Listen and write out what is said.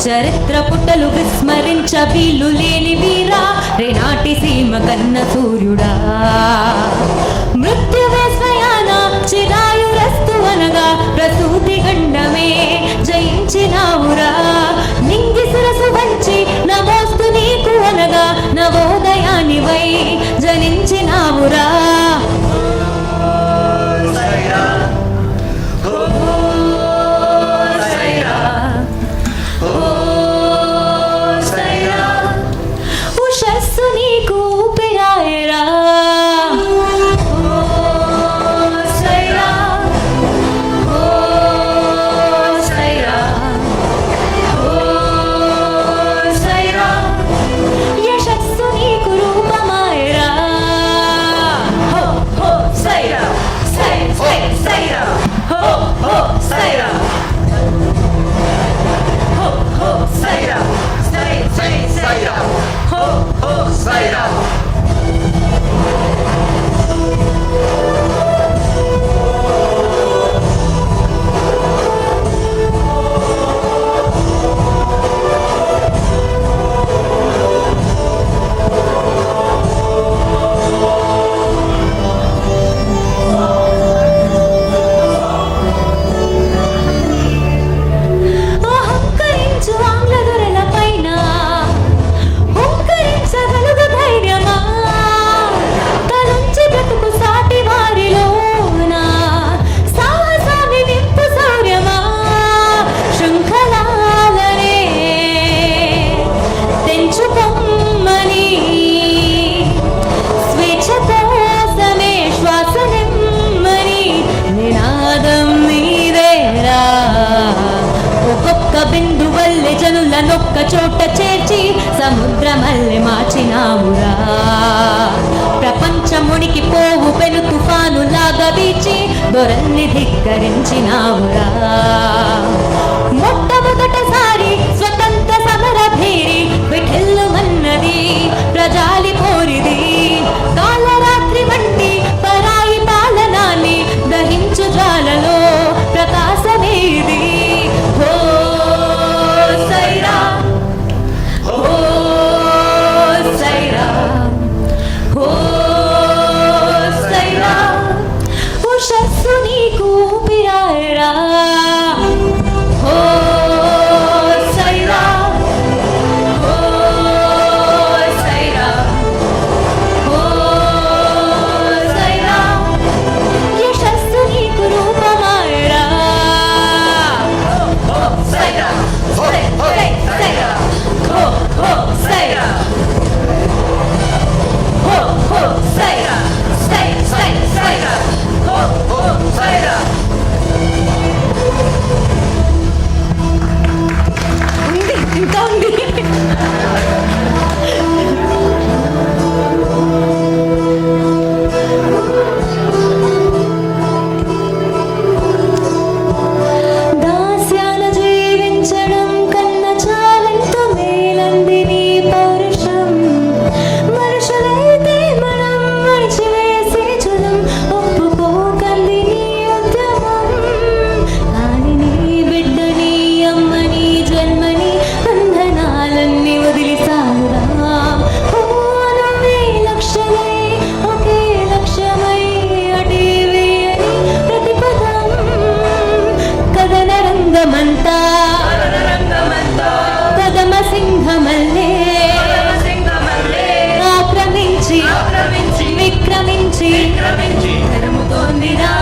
చరిత్ర పుటలు విస్మరించ వీలు లేని వీరా రేనాటి సీమ కన్న సూర్యుడా మృత్యువే స్వయాన చిరాయురస్తు అనగా ప్రసూతి గండమే జయించినావురా నింగి శిరసు వంచి నమోస్తు నీకు అనగా నవోదయానివై జనించినావురా ఉషస్సు నీకు ఊపిరాయరా బిందువల్లె జనులనొక్క చోట చేర్చి సముద్రమల్లె మార్చినావురా ప్రపంచమునికి పోవు పెను తుఫాను లాగా వీచి దొరల్ని ధిక్కరించినావురా మొట్టమొదటిసారి స్వతంత్ర సమర భేరి విఠిల్లుమన్నది ప్రజాలి పోరిది కాలరాత్రి వంటి పరాయి పాలనాన్ని దహించు జ్వాలలో ప్రకాశమేది ఉషస్సు నీకు ఊపిరాయరా ఓ సైరా ఓ సైరా ఓ సైరా యశస్సు నీకు రూపమాయరా ఓ సైరా సైరా ఓ సైరా ఓ సైరా సైరా ఉంది ఇంకా ఉంది దాస్యాల జీవించడం కన్నా చాలెంత మేలంది నీ పౌరుషం మనుషులైతే మనం మడిచివేసే చులం ఒప్పుకోకంది నీ ఉద్యమం కానీ నీ బిడ్డని అమ్మని జన్మని బంధనాలన్నీ వదిలి సాగురా నువ్వే లక్ష్యమై ఒకే లక్ష్యమై అటే వేయని ప్రతిపదం కథన రంగమంతా కదమ సింహమల్లే ఆక్రమించి విక్రమించి తరుముతోందిరా